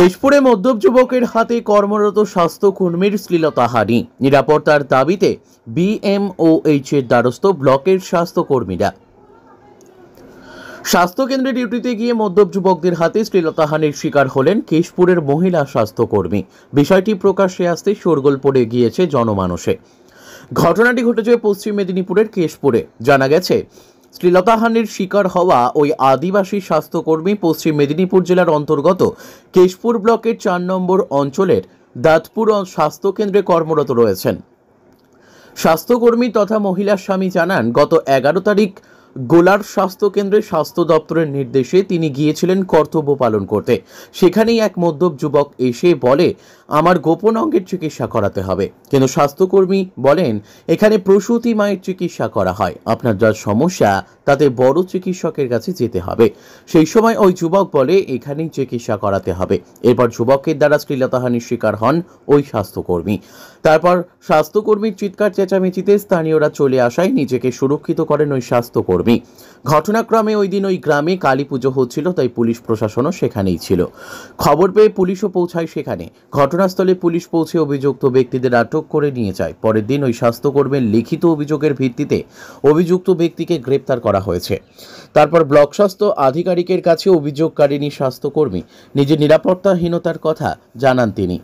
কেশপুরে মদ্যপ যুবকের হাতে কর্মরত স্বাস্থ্যকর্মীর শ্লীলতাহানি, নিরাপত্তার দাবিতে BMOH এর দ্বারস্থ ব্লকের স্বাস্থ্যকর্মীরা। স্বাস্থ্যকেন্দ্রে ডিউটিতে গিয়ে মদ্যপ যুবকদের হাতে শ্লীলতাহানির শিকার হলেন কেশপুরের মহিলা স্বাস্থ্যকর্মী। বিষয়টি প্রকাশ্যে আসতে শোরগোল পড়ে গিয়েছে জনমানসে। ঘটনাটি ঘটেছে পশ্চিম মেদিনীপুরের কেশপুরে। জানা গেছে, শ্লীলতাহানির শিকার হওয়া ওই আদিবাসী স্বাস্থ্যকর্মী পশ্চিম মেদিনীপুর জেলার অন্তর্গত কেশপুর ব্লকের 4 নম্বর অঞ্চলের দাঁতপুর স্বাস্থ্যকেন্দ্রে কর্মরত রয়েছেন। স্বাস্থ্যকর্মী তথা মহিলার স্বামী জানান, গত 11 তারিখ গোলার স্বাস্থ্যকেন্দ্রে স্বাস্থ্য দপ্তরের নির্দেশে তিনি গিয়েছিলেন কর্তব্য পালন করতে। সেখানেই এক মদ্যপ যুবক এসে বলে, আমার গোপন অঙ্গের চিকিৎসা করাতে হবে। কিন্তু স্বাস্থ্যকর্মী বলেন, এখানে প্রসূতি মায়ের চিকিৎসা করা হয়, আপনার যা সমস্যা তাতে বড় চিকিৎসকের কাছে যেতে হবে। সেই সময় ওই যুবক বলে, এখানেই চিকিৎসা করাতে হবে। এরপর যুবকের দ্বারা শ্লীলতাহানির শিকার হন ওই স্বাস্থ্যকর্মী। তারপর স্বাস্থ্যকর্মীর চিৎকার চেঁচামেচিতে স্থানীয়রা চলে আসায় নিজেকে সুরক্ষিত করেন ওই স্বাস্থ্যকর্মী। ঘটনাক্রমে ওই দিন ওই গ্রামে কালী পুজো হচ্ছিল, তাই পুলিশ প্রশাসনও সেখানেই ছিল। খবর পেয়ে পুলিশও পৌঁছায় সেখানে। ঘটনাস্থলে পুলিশ পৌঁছে অভিযুক্ত ব্যক্তিদের আটক করে নিয়ে যায়। পরের দিন ওই স্বাস্থ্যকর্মীর লিখিত অভিযোগের ভিত্তিতে অভিযুক্ত ব্যক্তিকে গ্রেপ্তার করা হয়েছে। তারপর ব্লক স্বাস্থ্য আধিকারিকের কাছে অভিযোগকারিণী স্বাস্থ্যকর্মী নিজের নিরাপত্তাহীনতার কথা জানান তিনি।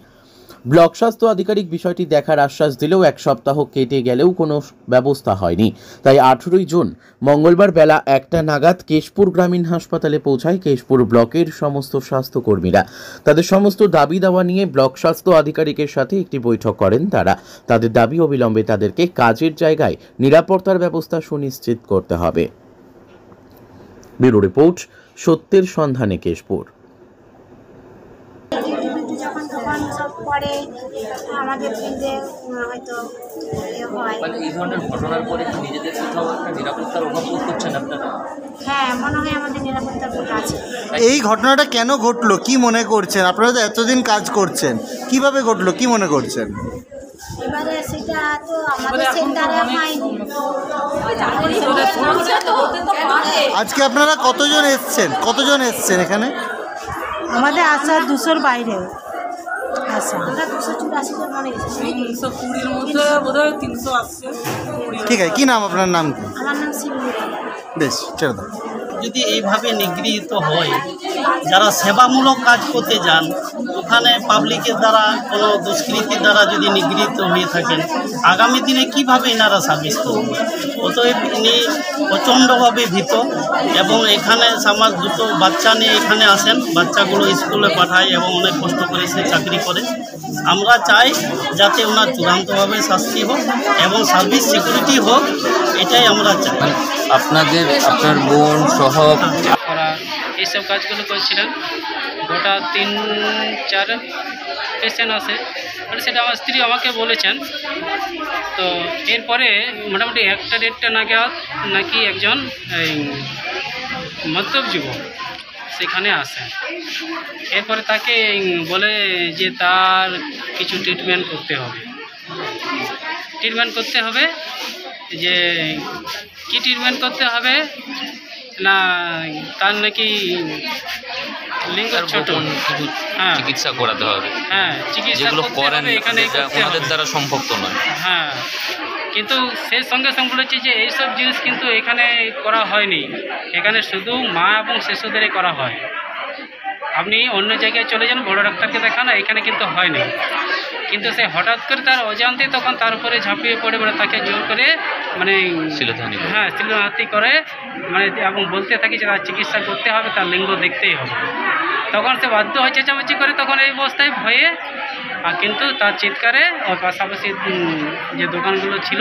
ব্লক স্বাস্থ্য আধিকারিক বিষয়টি দেখার আশ্বাস দিলেও 1 সপ্তাহ কেটে গেলেও কোনো ব্যবস্থা হয়নি। তাই 18 জুন মঙ্গলবার বেলা 1টা নাগাদ কেশপুর গ্রামীণ হাসপাতালে পৌঁছায় কেশপুর ব্লকের সমস্ত স্বাস্থ্যকর্মীরা। তাদের সমস্ত দাবি দাওয়া নিয়ে ব্লক স্বাস্থ্য আধিকারিকের সাথে একটি বৈঠক করেন তারা। তাদের দাবি, অবিলম্বে তাদেরকে কাজের জায়গায় নিরাপত্তার ব্যবস্থা সুনিশ্চিত করতে হবে। ব্যুরো রিপোর্ট, সত্যের সন্ধানে কেশপুর। যখন দোকান সব পড়ে আমাদের ফিল্ডে হয়তো হয়, মানে এই ধরনের ঘটনার পরে কি নিজেদের কোথাও একটা নিরাপত্তার অভাব বোধ করছেন আপনারা? হ্যাঁ, মনে হয় আমাদের নিরাপত্তার বোধ আছে। এই ঘটনাটা কেন ঘটলো, কি মনে করছেন? আপনারা তো এতদিন কাজ করছেন, কিভাবে ঘটলো, কি মনে করছেন? এবারে সেটা তো আমাদের সেন্টারে হয়নি। আজকে আপনারা কতজন এসছেন এখানে? আমাদের আসা 200-র বাইরে আসা। আমরা 284 জন মনে গেছি। 320-র মধ্যে বোধহয় 300 আসছে। ঠিক আছে, কি নাম আপনার? নাম কি? আমার নাম শিবলী। বেশ, ছেড়ে দাও। যদি এইভাবে নিগৃহীত হয়, যারা সেবামূলক কাজ করতে যান, ওখানে পাবলিকের দ্বারা কোনো দুষ্কৃতির দ্বারা যদি নিগৃহীত হয়ে থাকেন, আগামী দিনে কিভাবে এনারা সার্ভিস করবেন? অতএব ইনি প্রচণ্ডভাবে ভীত এবং এখানে সমাজ দুটো বাচ্চা নিয়ে এখানে আসেন, বাচ্চাগুলো স্কুলে পাঠায় এবং অনেক কষ্ট করে সে চাকরি করে। আমরা চাই যাতে ওনার চূড়ান্তভাবে শাস্তি হোক এবং সার্ভিস সিকিউরিটি হোক, এটাই আমরা চাই। আপনার বোন সহ করা এইসব কাজগুলো করছিলেন। গোটা 3-4 পেশেন্ট আসে, মানে সেটা আমার স্ত্রী আমাকে বলেছেন। তো এরপরে মোটামুটি 1টা-1.5টা নাগাদ নাকি একজন এই মদ্যপ যুবক সেখানে আসে। এরপরে তাকে বলে যে তার কিছু ট্রিটমেন্ট করতে হবে। যে কি ট্রিটমেন্ট করতে হবে না, তার নাকি লিঙ্গ ছোট, হ্যাঁ চিকিৎসা করাতে হবে। হ্যাঁ, চিকিৎসা করেন এখানে ওনাদের দ্বারা সম্ভব তো নয়। হ্যাঁ, কিন্তু সেই সঙ্গে বলেছে যে এইসব জিনিস কিন্তু এখানে করা হয়নি, এখানে শুধু মা এবং শিশুদেরই করা হয়। আপনি অন্য জায়গায় চলে যান, বড় ডাক্তারকে দেখান, এখানে কিন্তু হয়নি। কিন্তু সে হঠাৎ করে তার অজান্তে তখন তার উপরে ঝাঁপিয়ে পড়ে, মানে তাকে জোর করে মানে শ্লীলতাহানি করে, মানে এবং বলতে থাকি যে তার চিকিৎসা করতে হবে, তার লিঙ্গ দেখতেই হবে। তখন সে বাধ্য হয়ে চেঁচামেচি করে, তখন এই অবস্থায় ভয়ে, কিন্তু তার চিৎকারে ওর পাশাপাশি যে দোকানগুলো ছিল